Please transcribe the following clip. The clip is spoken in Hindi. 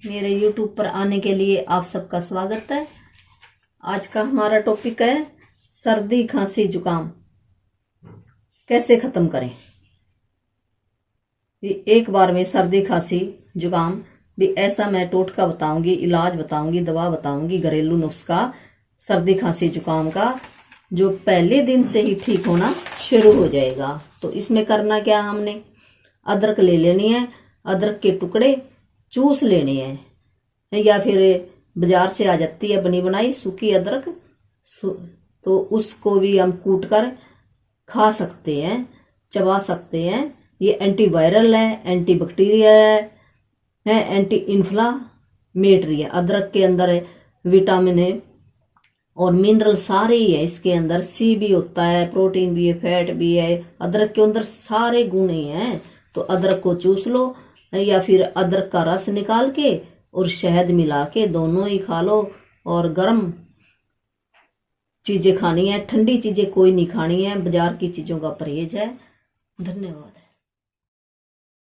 मेरे YouTube पर आने के लिए आप सबका स्वागत है। आज का हमारा टॉपिक है सर्दी खांसी जुकाम कैसे खत्म करें। एक बार में सर्दी खांसी जुकाम भी ऐसा मैं टोटका बताऊंगी, इलाज बताऊंगी, दवा बताऊंगी, घरेलू नुस्खा सर्दी खांसी जुकाम का, जो पहले दिन से ही ठीक होना शुरू हो जाएगा। तो इसमें करना क्या, हमने अदरक ले लेनी है, अदरक के टुकड़े चूस लेने हैं, या फिर बाजार से आ जाती है बनी बनाई सूखी अदरक, तो उसको भी हम कूट कर खा सकते हैं, चबा सकते हैं। ये एंटीवायरल है, एंटी बैक्टीरिया है, एंटी इन्फ्लामेटरी है। अदरक के अंदर विटामिन है और मिनरल सारे ही है इसके अंदर। सी भी होता है, प्रोटीन भी है, फैट भी है। अदरक के अंदर सारे गुण ही हैं। तो अदरक को चूस लो, या फिर अदरक का रस निकाल के और शहद मिला के दोनों ही खा लो। और गर्म चीजें खानी है, ठंडी चीजें कोई नहीं खानी है। बाजार की चीजों का परहेज है। धन्यवाद।